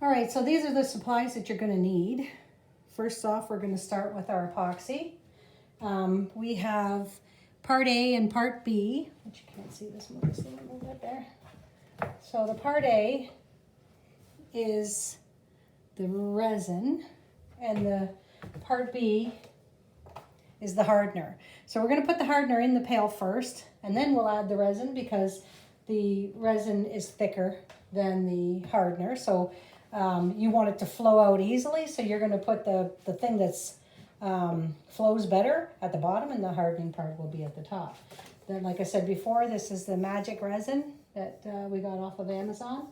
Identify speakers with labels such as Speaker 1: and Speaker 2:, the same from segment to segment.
Speaker 1: All right, so these are the supplies that you're gonna need. First off, we're gonna start with our epoxy. We have part A and part B, which you can't see this one, just a little bit there. So the part A is the resin, and the part B is the hardener. So we're gonna put the hardener in the pail first, and then we'll add the resin because the resin is thicker than the hardener. So you want it to flow out easily, so you're gonna put the thing that's flows better at the bottom, and the hardening part will be at the top. Then, like I said before, this is the magic resin that we got off of Amazon.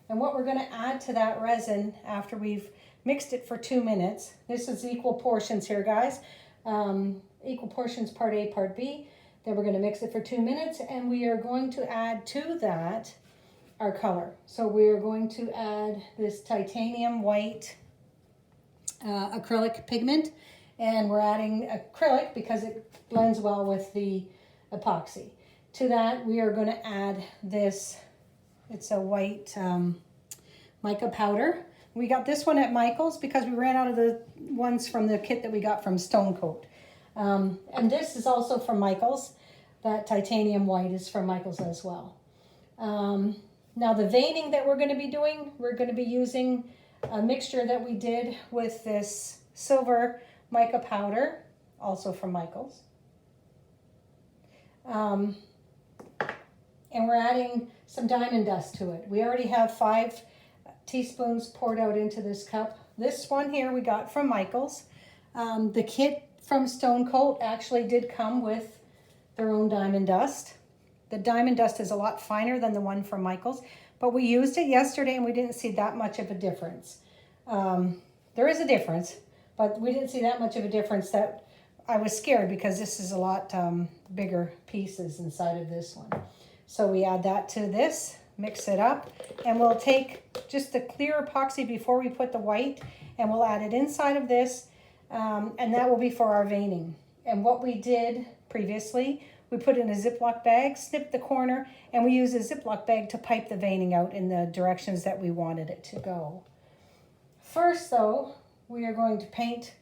Speaker 1: And what we're gonna add to that resin after we've mixed it for 2 minutes, this is equal portions here, guys. Equal portions, part A, part B. Then we're gonna mix it for 2 minutes, and we are going to add to that our color. So we're going to add this titanium white acrylic pigment, and we're adding acrylic because it blends well with the epoxy. To that, we are going to add this, it's a white mica powder. We got this one at Michael's because we ran out of the ones from the kit that we got from Stone Coat. And this is also from Michael's. That titanium white is from Michael's as well. Now the veining that we're going to be doing, we're going to be using a mixture that we did with this silver mica powder, also from Michael's. And we're adding some diamond dust to it. We already have 5 teaspoons poured out into this cup. This one here we got from Michael's. The kit from Stone Coat actually did come with their own diamond dust. The diamond dust is a lot finer than the one from Michael's, but we used it yesterday and we didn't see that much of a difference. There is a difference, but we didn't see that much of a difference that I was scared because this is a lot bigger pieces inside of this one. So we add that to this, mix it up, and we'll take just the clear epoxy before we put the white, and we'll add it inside of this, and that will be for our veining. And what we did previously, we put in a Ziploc bag, snipped the corner, and we used a Ziploc bag to pipe the veining out in the directions that we wanted it to go. First though, we are going to paint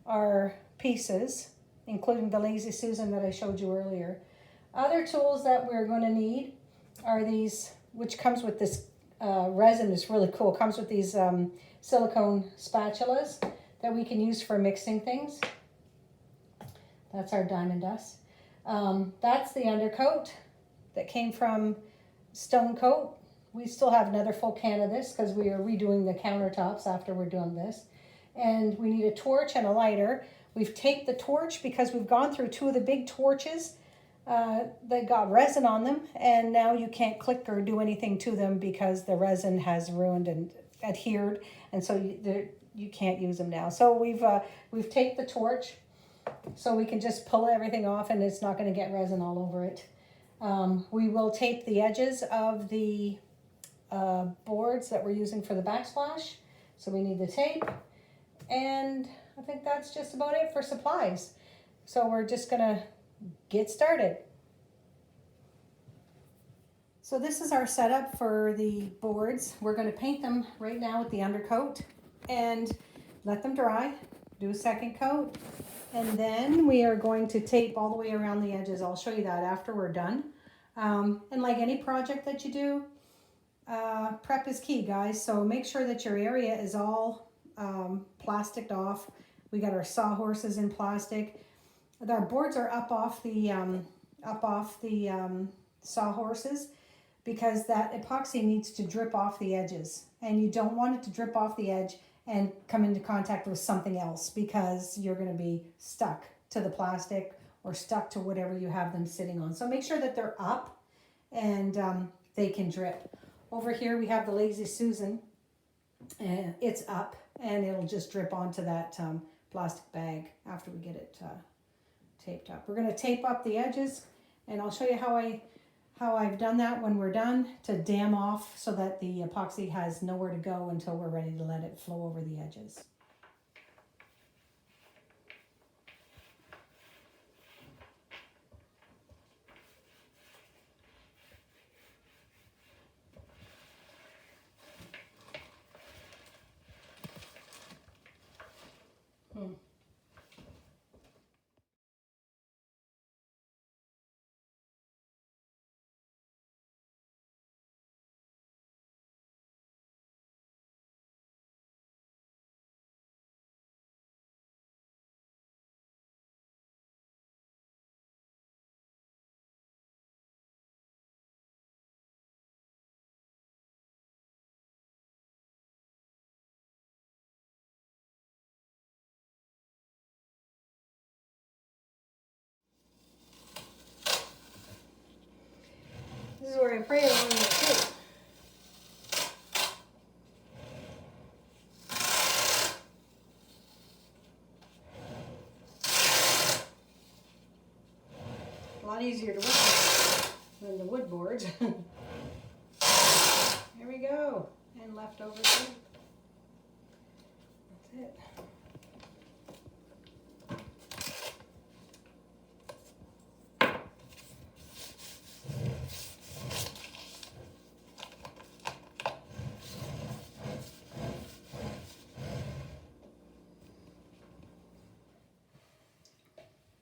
Speaker 1: our pieces, including the Lazy Susan that I showed you earlier. Other tools that we're going to need are these, which comes with this resin, is really cool. It comes with these silicone spatulas that we can use for mixing things. That's our diamond dust. That's the undercoat that came from Stone Coat. We still have another full can of this because we are redoing the countertops after we're doing this. And we need a torch and a lighter. We've taped the torch because we've gone through 2 of the big torches that got resin on them, and now you can't click or do anything to them because the resin has ruined and adhered, and so you can't use them now. So we've taped the torch so we can just pull everything off and it's not going to get resin all over it. We will tape the edges of the boards that we're using for the backsplash, so we need the tape, and I think that's just about it for supplies. So we're just gonna get started. So this is our setup for the boards. We're going to paint them right now with the undercoat and let them dry, do a second coat, and then we are going to tape all the way around the edges. I'll show you that after we're done. And like any project that you do, prep is key, guys. So make sure that your area is all plasticed off. We got our sawhorses in plastic. Our boards are up off the sawhorses because that epoxy needs to drip off the edges, and you don't want it to drip off the edge and come into contact with something else because you're going to be stuck to the plastic or stuck to whatever you have them sitting on. So make sure that they're up and they can drip. Over here we have the Lazy Susan, and it's up and it'll just drip onto that plastic bag after we get it taped up. We're going to tape up the edges, and I'll show you how I've done that when we're done to dam off so that the epoxy has nowhere to go until we're ready to let it flow over the edges. is where I pray along with too. A lot easier to work with than the wood boards. There we go. And leftover too. That's it.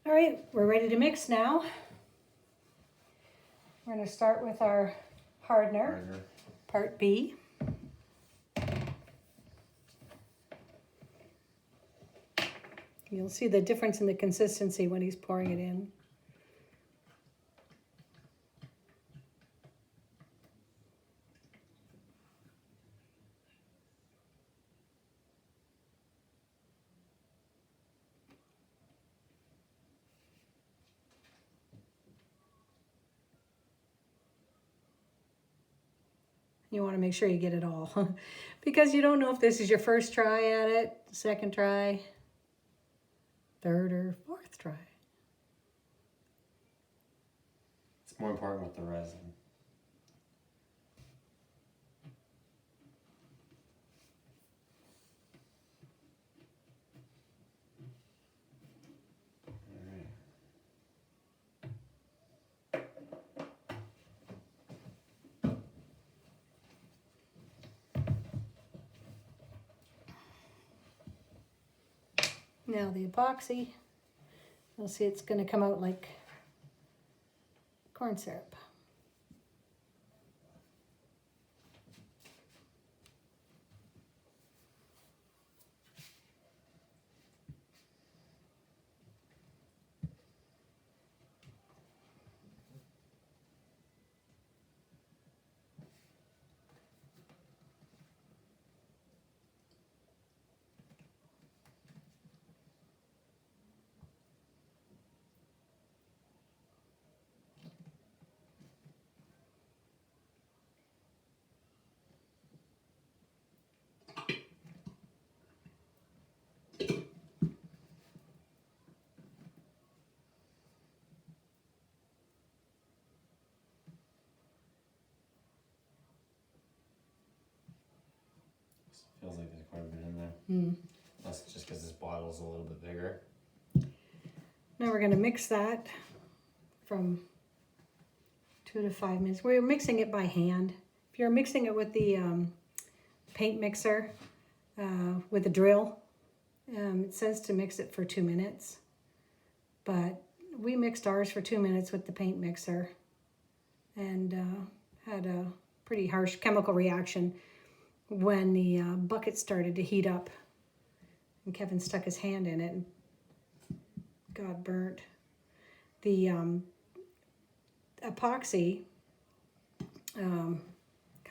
Speaker 1: All right, we're ready to mix now. We're going to start with our hardener, part B. You'll see the difference in the consistency when he's pouring it in. You want to make sure you get it all because you don't know if this is your first try at it, second try, third or fourth try.
Speaker 2: It's more important with the resin.
Speaker 1: Now the epoxy, you'll see it's going to come out like corn syrup.
Speaker 2: Feels like there's quite a bit in there. That's just because this bottle's a little bit bigger.
Speaker 1: Now we're going to mix that from 2 to 5 minutes. We're mixing it by hand. If you're mixing it with the paint mixer, with a drill, it says to mix it for 2 minutes. But we mixed ours for 2 minutes with the paint mixer and had a pretty harsh chemical reaction when the bucket started to heat up. And Kevin stuck his hand in it and got burnt. The epoxy kind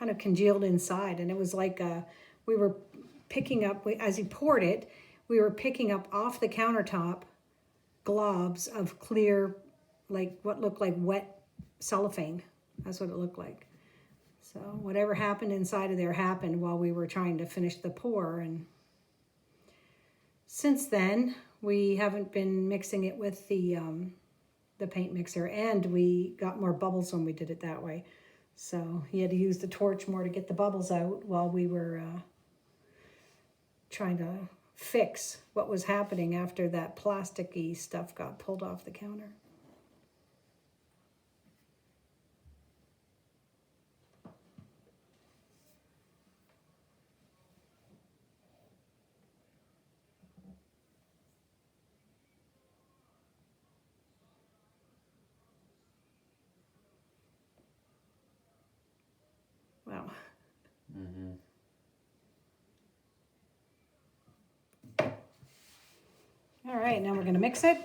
Speaker 1: of congealed inside, and it was like we were picking up, as he poured it, we were picking up off the countertop globs of clear, like what looked like wet cellophane. That's what it looked like. So whatever happened inside of there happened while we were trying to finish the pour. And since then, we haven't been mixing it with the paint mixer, and we got more bubbles when we did it that way. So he had to use the torch more to get the bubbles out while we were trying to fix what was happening after that plasticky stuff got pulled off the counter. Wow. All right, now we're going to mix it.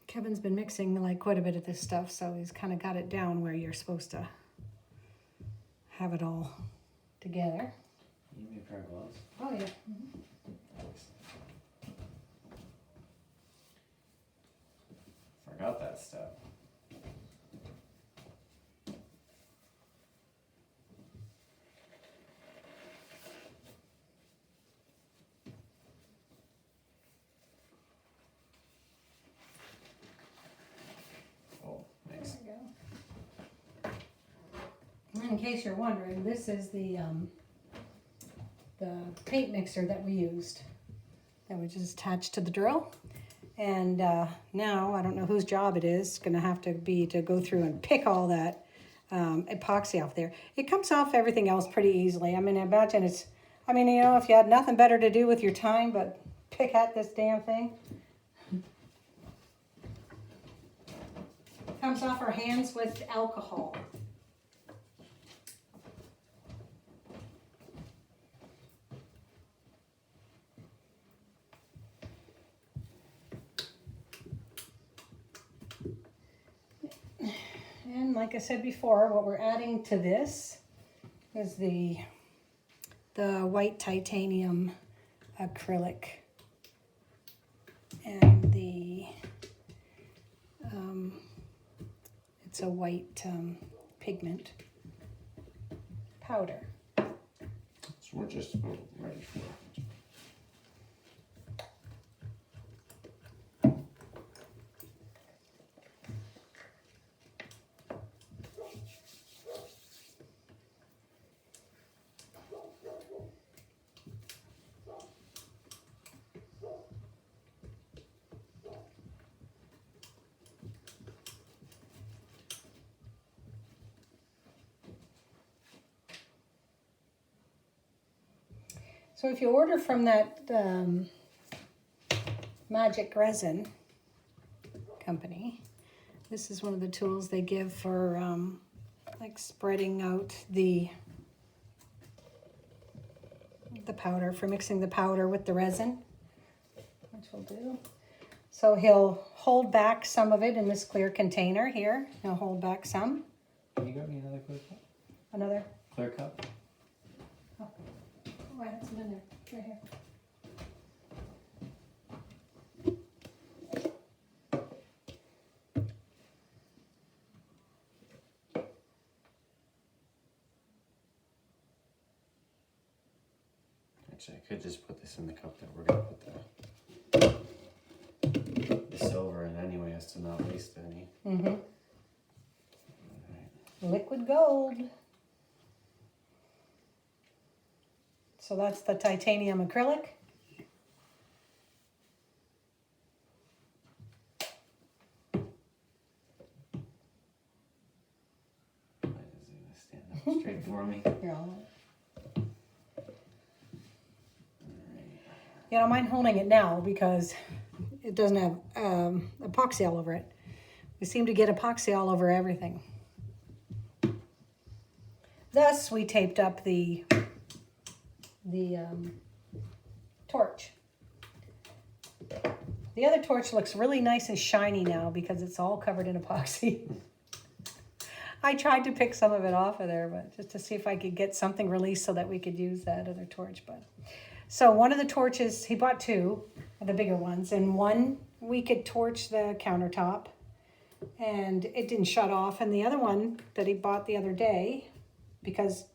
Speaker 1: Kevin's been mixing like quite a bit of this stuff, so he's kind of got it down where you're supposed to have it all together.
Speaker 2: You need a pair of gloves?
Speaker 1: Oh, yeah.
Speaker 2: forgot that step. Oh, nice.
Speaker 1: There we go. In case you're wondering, this is the paint mixer that we used. That was just attached to the drill. And now, I don't know whose job it is. It's gonna have to be to go through and pick all that epoxy off there. It comes off everything else pretty easily. I mean, imagine it's, I mean, you know, if you had nothing better to do with your time but pick at this damn thing. Comes off our hands with alcohol. And like I said before, what we're adding to this is the white titanium acrylic and the it's a white pigment powder.
Speaker 2: So we're just about ready for it.
Speaker 1: So if you order from that Magic Resin company, this is one of the tools they give for like spreading out the powder, for mixing the powder with the resin, which we'll do. So he'll hold back some of it in this clear container here. He'll hold back some.
Speaker 2: You got me another clear cup?
Speaker 1: Another.
Speaker 2: Clear cup?
Speaker 1: Oh, I had some in there. Right here.
Speaker 2: Actually, I could just put this in the cup that we're gonna put the silver in anyway, as to not waste any.
Speaker 1: Mm-hmm.
Speaker 2: Alright.
Speaker 1: Liquid gold. So that's the titanium acrylic.
Speaker 2: Why is it gonna stand up straight for me?
Speaker 1: Here, you don't mind holding it now because it doesn't have epoxy all over it. We seem to get epoxy all over everything. Thus, we taped up the torch. The other torch looks really nice and shiny now because it's all covered in epoxy. I tried to pick some of it off of there, but just to see if I could get something released so that we could use that other torch. But so one of the torches, he bought two of the bigger ones, and one we could torch the countertop and it didn't shut off. And the other one that he bought the other day, because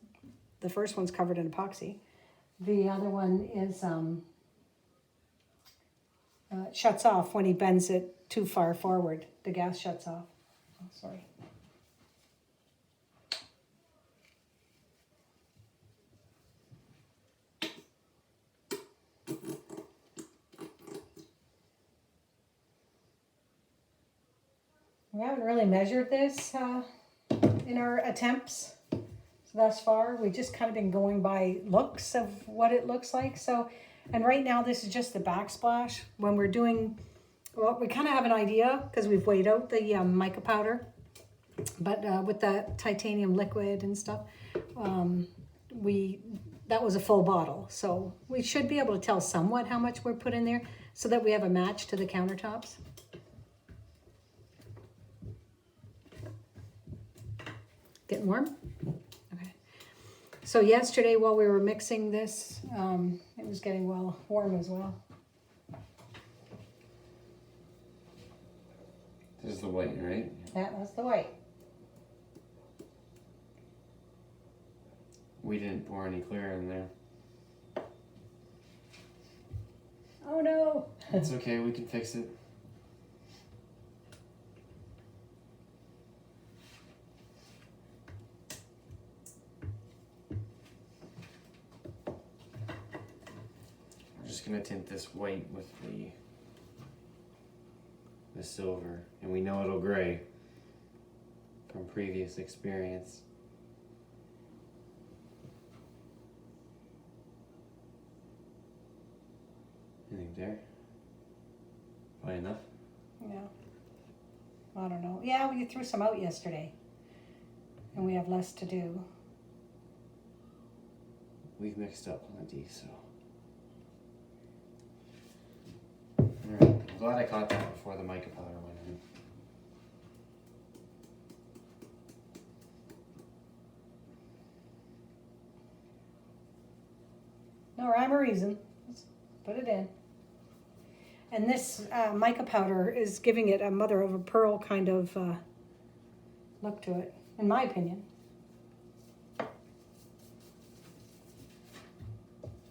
Speaker 1: the first one's covered in epoxy, the other one is shuts off when he bends it too far forward. The gas shuts off. Oh, sorry. We haven't really measured this in our attempts thus far. We've just kind of been going by looks of what it looks like. So, and right now this is just the backsplash. When we're doing, well, we kind of have an idea because we've weighed out the mica powder, but with the titanium liquid and stuff, that was a full bottle. So we should be able to tell somewhat how much we're put in there so that we have a match to the countertops. Getting warm? Okay. So yesterday while we were mixing this, it was getting well warm as well.
Speaker 2: Does
Speaker 1: That's the white.
Speaker 2: We didn't pour any clear in there.
Speaker 1: Oh no.
Speaker 2: It's okay, we can fix it. We're just gonna tint this white with the silver, and we know it'll gray from previous experience. Anything there? Fine enough?
Speaker 1: Yeah. I don't know. Yeah, we threw some out yesterday. And we have less to do.
Speaker 2: We've mixed up plenty, so. Alright, I'm glad I caught that before the mica powder went in.
Speaker 1: No rhyme or reason. Just put it in. And this mica powder is giving it a mother of a pearl kind of look to it, in my opinion.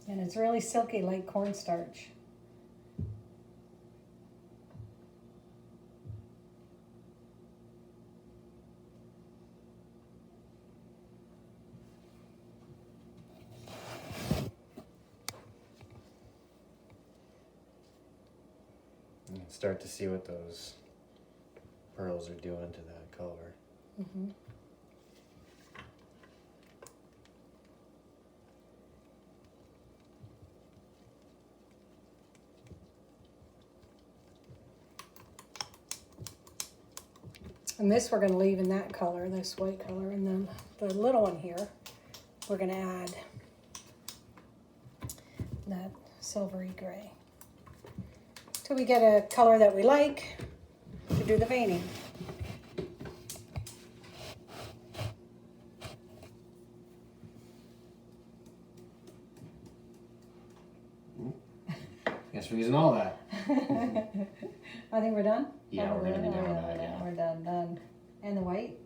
Speaker 1: And it's really silky like cornstarch.
Speaker 2: You can start to see what those pearls are doing to that color.
Speaker 1: Mm-hmm. And this we're going to leave in that color, this white color, and then the little one here, we're going to add that silvery gray. Till we get a color that we like to do the veining.
Speaker 2: Guess we're using all that.
Speaker 1: I think we're done?
Speaker 2: Yeah, we're gonna be done with that,
Speaker 1: yeah.
Speaker 2: yeah.
Speaker 1: We're done. And the white?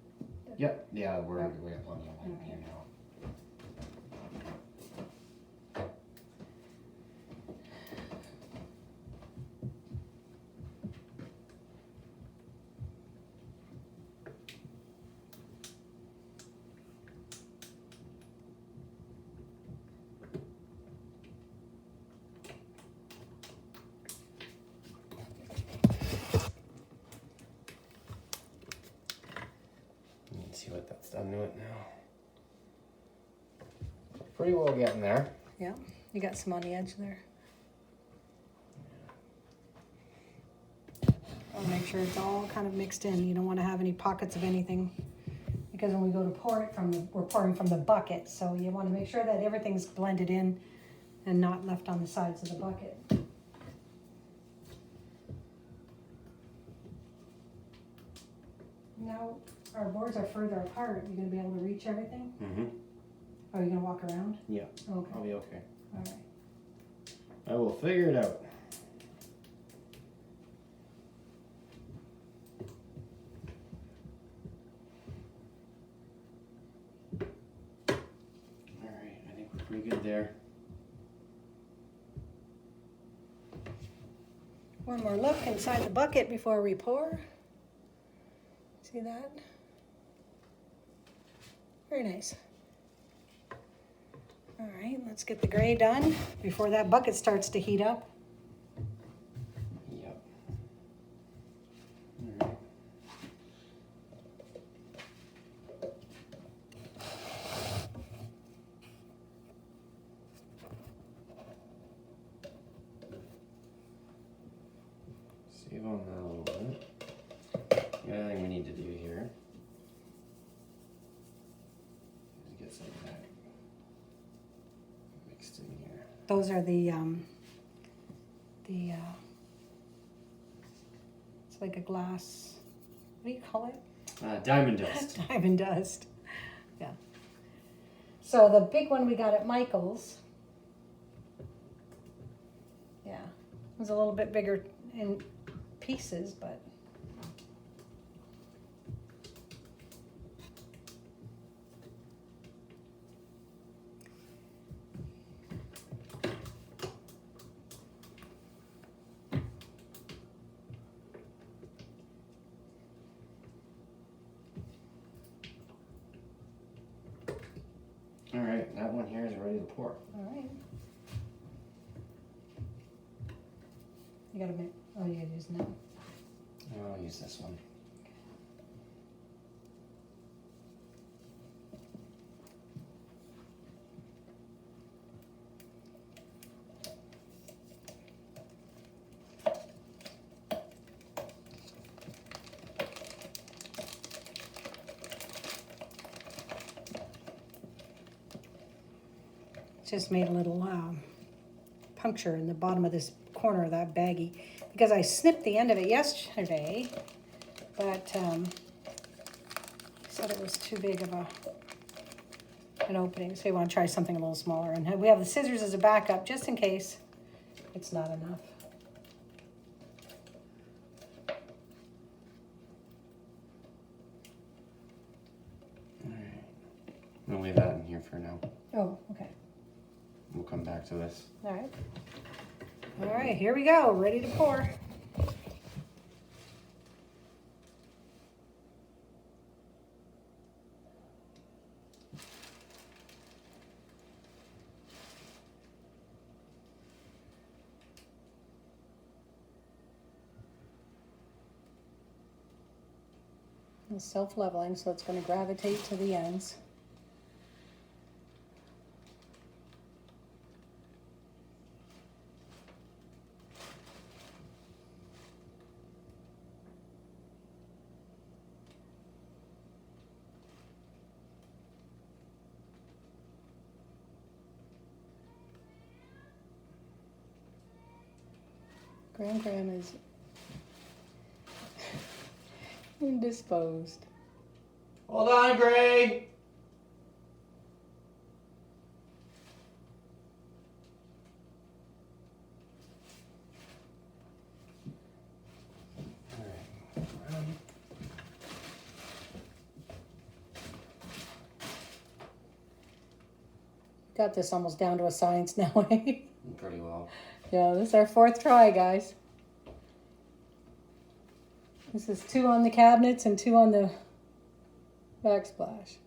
Speaker 2: Yep, yeah, we got plenty of that here now. Let's see what that's done to it now. Pretty well getting there.
Speaker 1: Yeah, you got some on the edge there. I want to make sure it's all kind of mixed in. You don't want to have any pockets of anything because when we go to pour it we're pouring from the bucket. So you want to make sure that everything's blended in and not left on the sides of the bucket. Now, our boards are further apart. Are you going to be able to reach everything?
Speaker 2: Mm-hmm.
Speaker 1: Are you going to walk around?
Speaker 2: Yeah,
Speaker 1: Okay.
Speaker 2: I'll be okay.
Speaker 1: All right.
Speaker 2: I will figure it out. Alright, I think we're pretty good there.
Speaker 1: One more look inside the bucket before we pour. See that? Very nice. All right, let's get the gray done before that bucket starts to heat up.
Speaker 2: Yep. Alright. Save on that a little bit. The other thing we need to do here is get some of that mixed in here.
Speaker 1: Those are the it's like a glass, what do you call it?
Speaker 2: Diamond dust.
Speaker 1: Diamond dust. Yeah. So the big one we got at Michael's, yeah, it was a little bit bigger in pieces, but
Speaker 2: one here is ready to pour.
Speaker 1: All right. You gotta make, oh, you gotta use that.
Speaker 2: I'll use this one.
Speaker 1: Just made a little puncture in the bottom of this corner of that baggie because I snipped the end of it yesterday, but said it was too big of an opening, so we want to try something a little smaller. And we have the scissors as a backup just in case it's not enough.
Speaker 2: All right. We'll leave that in here for now.
Speaker 1: Oh, okay.
Speaker 2: We'll come back to this.
Speaker 1: All right. All right, here we go. Ready to pour. It's self-leveling, so it's going to gravitate to the ends. Graham is indisposed.
Speaker 2: Hold on, Greg. All right.
Speaker 1: Got this almost down to a science now.
Speaker 2: Pretty well.
Speaker 1: Yeah, this is our 4th try, guys. This is 2 on the cabinets and 2 on the backsplash.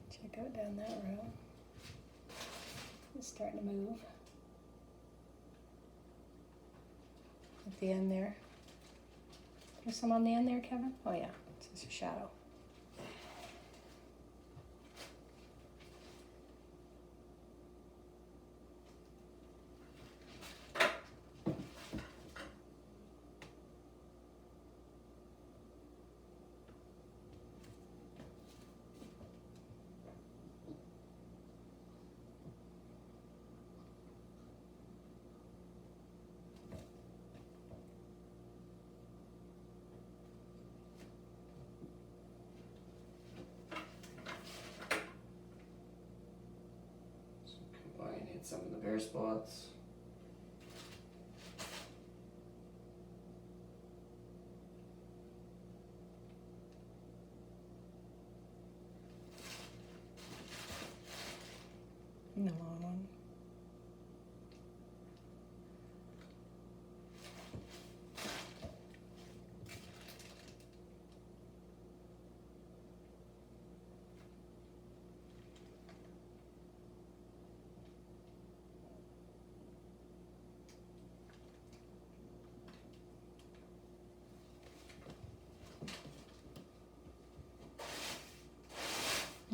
Speaker 1: Check out down that row. It's starting to move. At the end there. There's some on the end there, Kevin? Oh yeah, it's just a shadow.
Speaker 2: Hit some of the bare spots.
Speaker 1: The long one.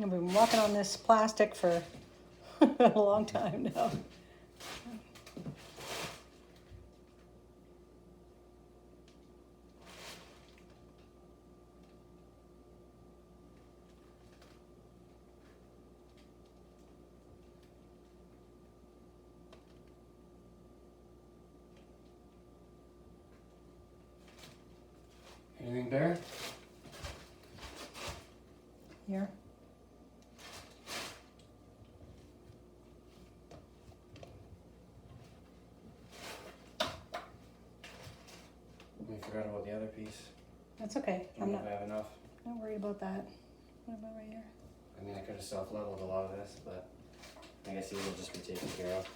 Speaker 1: I've been working on this plastic for a long time now.
Speaker 2: Anything bare?
Speaker 1: Here.
Speaker 2: piece.
Speaker 1: That's okay.
Speaker 2: I
Speaker 1: I'm
Speaker 2: don't know
Speaker 1: not
Speaker 2: if I have enough.
Speaker 1: worried about that. What about right here?
Speaker 2: I mean, I could have self-leveled a lot of this, but I guess these will just be taken care of.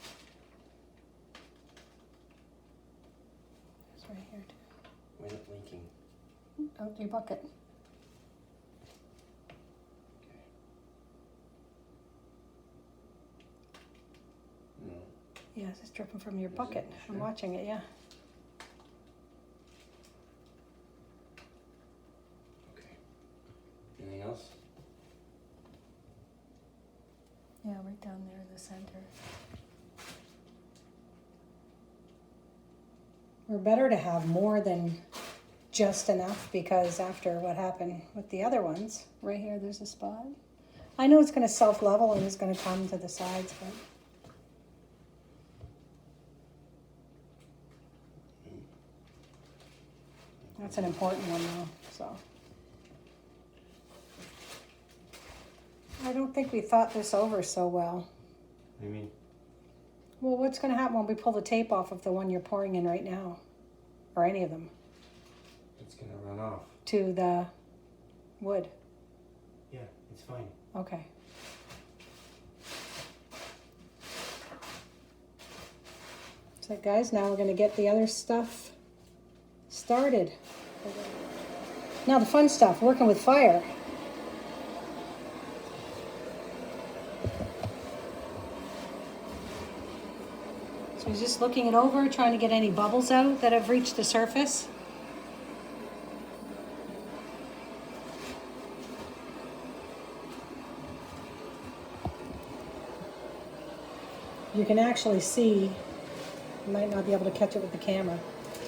Speaker 1: It's right here too.
Speaker 2: When it leaking.
Speaker 1: Oh, your bucket.
Speaker 2: No.
Speaker 1: Yeah, it's dripping from your
Speaker 2: Is it?
Speaker 1: bucket. I'm
Speaker 2: Sure.
Speaker 1: watching it, yeah.
Speaker 2: Okay. Anything else?
Speaker 1: Yeah, right down there in the center. We're better to have more than just enough because after what happened with the other ones, right here, there's a spot. I know it's going to self-level and it's going to come to the sides, but that's an important one though, so. I don't think we thought this over so well.
Speaker 2: What do you mean?
Speaker 1: Well, what's going to happen when we pull the tape off of the one you're pouring in right now? Or any of them?
Speaker 2: It's gonna run off.
Speaker 1: To the wood?
Speaker 2: Yeah, it's fine.
Speaker 1: Okay. So guys, now we're going to get the other stuff started. Now the fun stuff, working with fire. So he's just looking it over, trying to get any bubbles out that have reached the surface. You can actually see, you might not be able to catch it with the camera,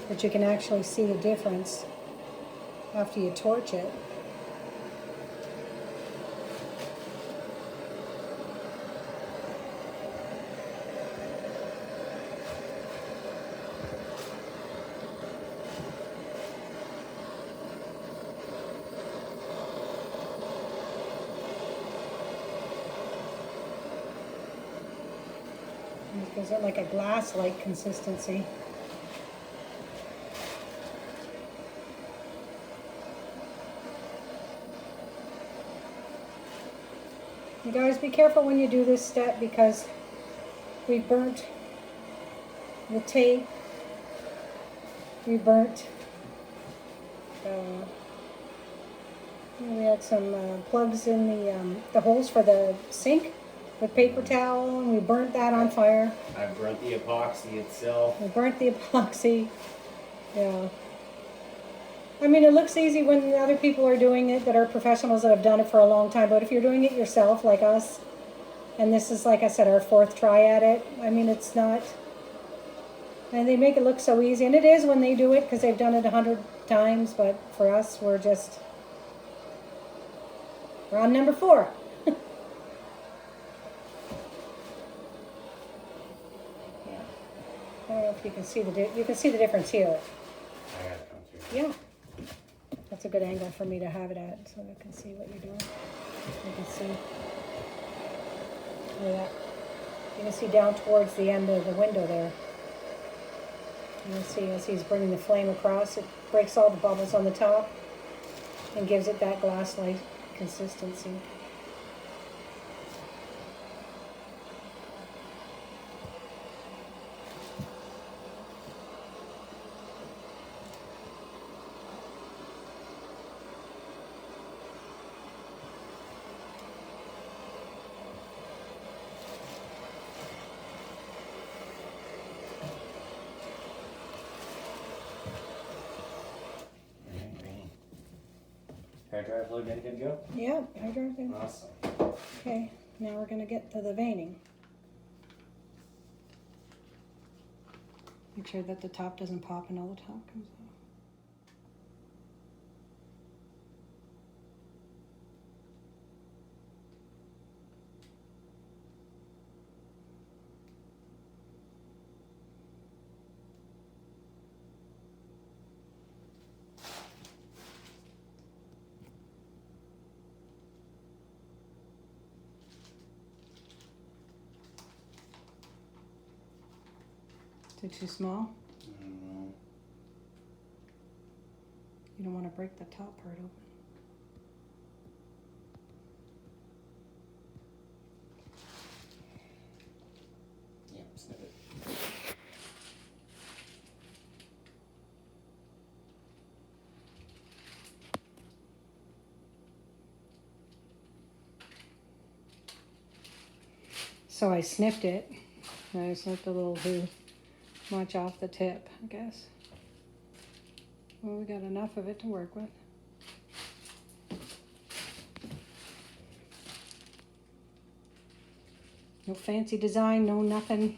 Speaker 1: but you can actually see the difference after you torch it. It gives it like a glass-like consistency. You guys be careful when you do this step because we burnt the tape. We burnt, we had some plugs in the holes for the sink with paper towel, and we burnt that on fire.
Speaker 2: I burnt the epoxy itself.
Speaker 1: We burnt the epoxy. Yeah. I mean, it looks easy when other people are doing it that are professionals that have done it for a long time, but if you're doing it yourself, like us, and this is, like I said, our 4th try at it, I mean, it's not, and they make it look so easy, and it is when they do it because they've done it 100 times, but for us, we're on number 4. I don't know if you can see you can see the difference here.
Speaker 2: I gotta come through.
Speaker 1: Yeah. That's a good angle for me to have it at so you can see what you're doing. You can see. Yeah. You can see down towards the end of the window there. You can see as he's bringing the flame across, it breaks all the bubbles on the top and gives it that glass-like consistency.
Speaker 2: Hair dryer fluid ready to go?
Speaker 1: Yeah, hydrogen.
Speaker 2: Awesome.
Speaker 1: Okay, now we're going to get to the veining. Make sure that the top doesn't pop and all the top comes out. Is it too small?
Speaker 2: Mm,
Speaker 1: don't want to break the top part open.
Speaker 2: Yep, snip it.
Speaker 1: So I snipped it. I snipped a little too much off the tip, I guess. Well, we got enough of it to work with. No fancy design, no nothing.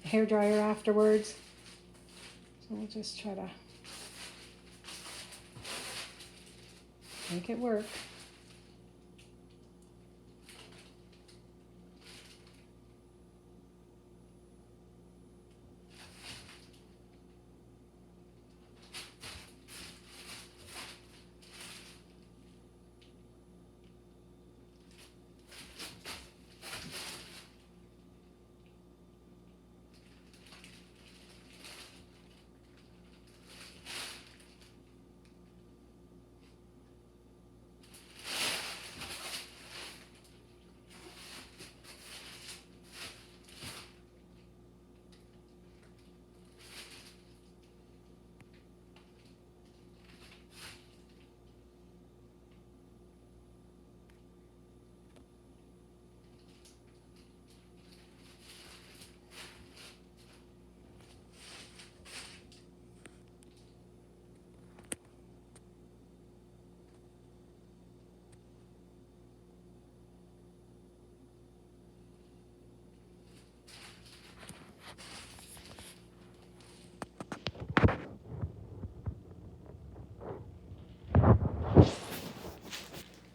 Speaker 1: Hair dryer afterwards. So we'll just try to make it work.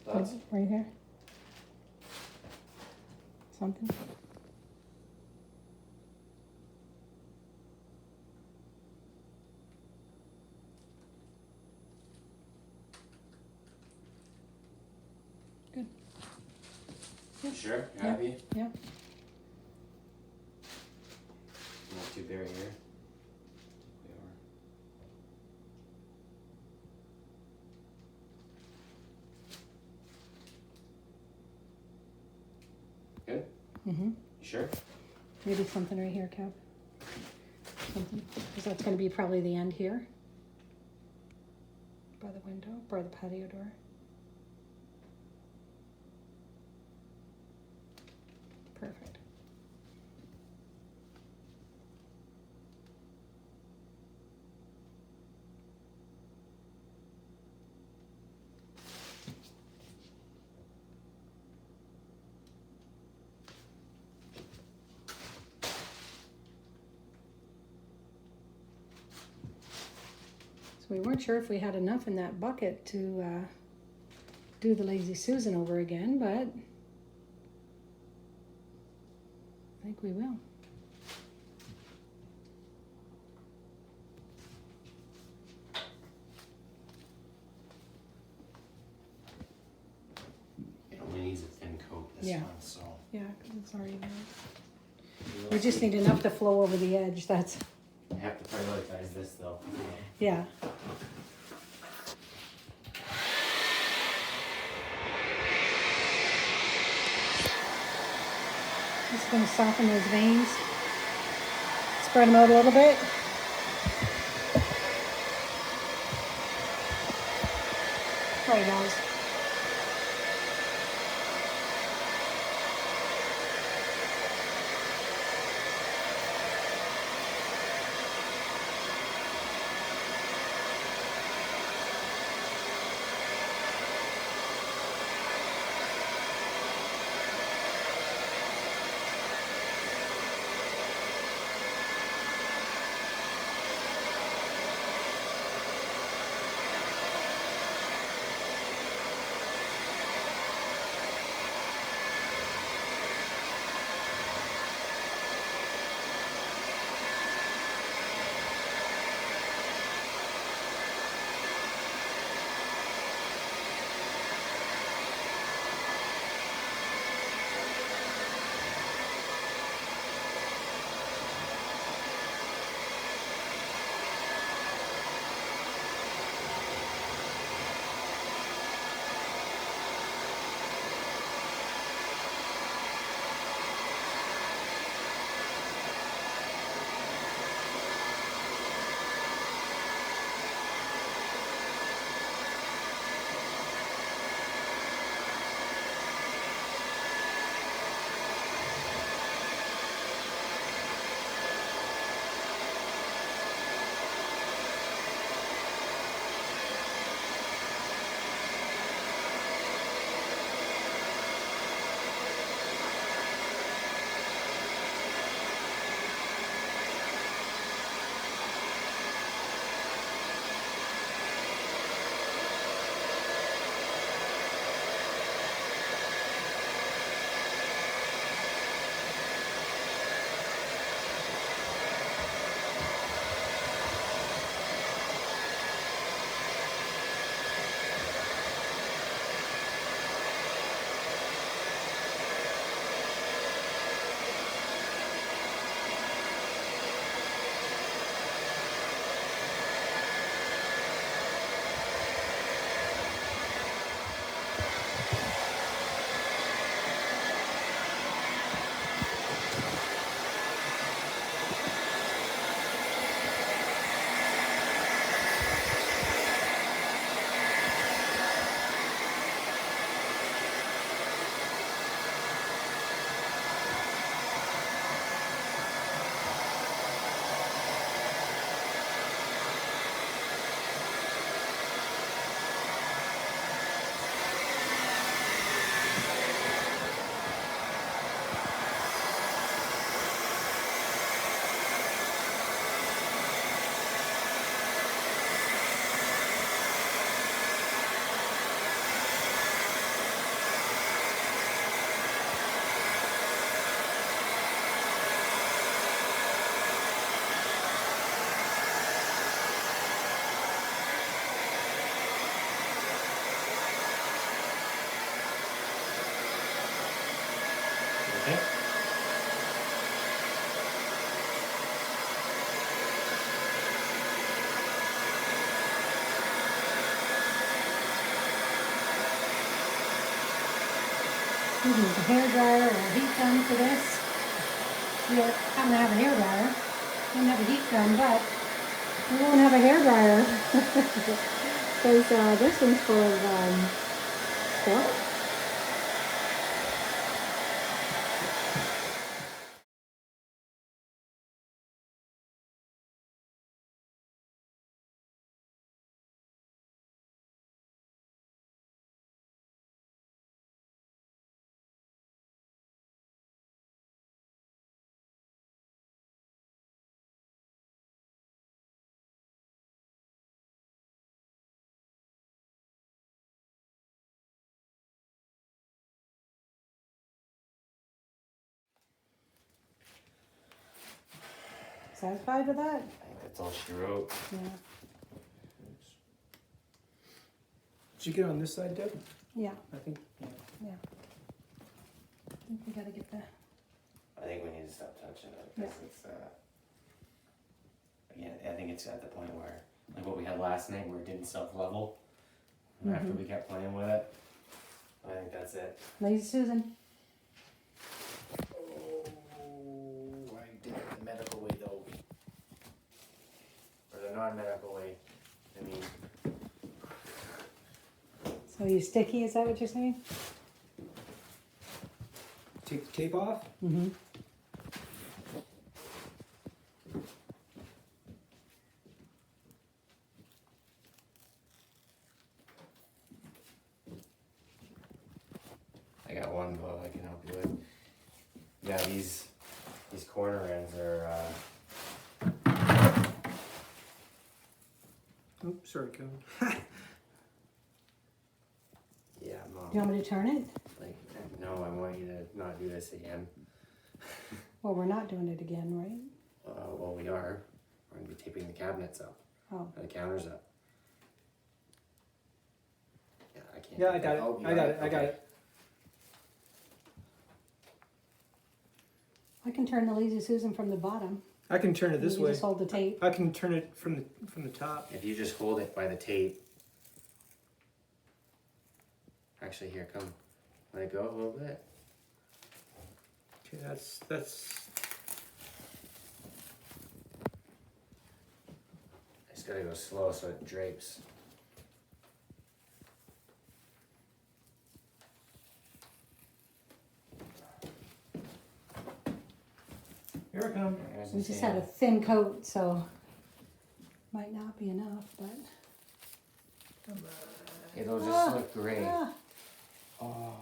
Speaker 2: Thoughts?
Speaker 1: Right here. Something. Good.
Speaker 2: You sure? You
Speaker 1: Yeah.
Speaker 2: happy?
Speaker 1: Yeah.
Speaker 2: Not too bare here. We are. Good?
Speaker 1: Mm-hmm.
Speaker 2: You sure?
Speaker 1: Maybe something right here, Kev. Something. Because that's going to be probably the end here. By the window, by the patio door. Perfect. So we weren't sure if we had enough in that bucket to do the Lazy Susan over again, but I think we will.
Speaker 2: It only needs a thin coat, this
Speaker 1: Yeah.
Speaker 2: one, so.
Speaker 1: Yeah, because it's already there. We just need enough to flow over the edge. That's,
Speaker 2: I have to prioritize this though.
Speaker 1: yeah. Just going to soften those veins. Spread them out a little bit. Sorry, guys. using a hair dryer or a heat gun for this. We don't happen to have a hair dryer. We don't have a heat gun, but we won't have a hair dryer. Because this one's full of stuff. Satisfied with that?
Speaker 2: I think that's all she wrote.
Speaker 1: Yeah.
Speaker 3: Did you get on this side, Deb?
Speaker 1: Yeah.
Speaker 3: I think. Yeah.
Speaker 1: I think we gotta get the.
Speaker 2: I think we need to stop touching it because it's again, I think it's at the point where like what we had last night where it didn't self-level after we kept playing with it. I think that's it.
Speaker 1: Lazy Susan.
Speaker 3: Oh, I did it the medical way though.
Speaker 2: Or the non-medical way. I mean,
Speaker 1: So you sticky, is that what you're saying?
Speaker 3: Take the tape off.
Speaker 1: Mm-hmm.
Speaker 2: I got one glove I can help you with. Yeah, these corner ends are
Speaker 3: Oh, sorry, Kevin.
Speaker 2: yeah, Mom.
Speaker 1: Do you want me to turn it?
Speaker 2: Like, no, I want you to not do this again.
Speaker 1: Well, we're not doing it again, right?
Speaker 2: Well, we are. We're gonna be taping the cabinets up
Speaker 1: Oh.
Speaker 2: and the counters up. Yeah, I can't.
Speaker 3: Yeah, I got it.
Speaker 2: Oh, you
Speaker 3: I got it. I got
Speaker 2: Okay.
Speaker 3: it.
Speaker 1: I can turn the Lazy Susan from the bottom.
Speaker 3: I can turn it this
Speaker 1: You
Speaker 3: way.
Speaker 1: just hold the tape.
Speaker 3: I can turn it from the top.
Speaker 2: If you just hold it by the tape. Actually, here, come. Let it go a little bit.
Speaker 3: Okay, that's.
Speaker 2: I just gotta go slow so it drapes.
Speaker 3: Here I come.
Speaker 2: There's
Speaker 1: We
Speaker 2: the
Speaker 1: just
Speaker 2: sand.
Speaker 1: had a thin coat, so might not be enough, but.
Speaker 2: It'll just
Speaker 1: Ah,
Speaker 2: look great.
Speaker 1: Ah,
Speaker 2: Oh,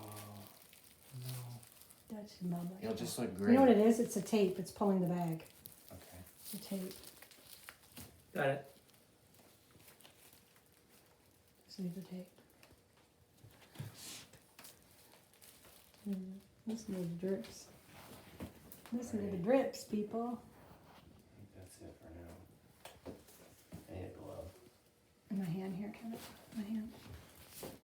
Speaker 1: that's mama.
Speaker 2: it'll just look
Speaker 1: You
Speaker 2: great.
Speaker 1: know what it is? It's a tape. It's pulling the bag.
Speaker 2: Okay.
Speaker 1: The tape.
Speaker 3: Got it.
Speaker 1: See the tape. Listen to the drips. Listen to the drips, people.
Speaker 2: I think that's it for now. I need a glove.
Speaker 1: In my hand here, kind of. My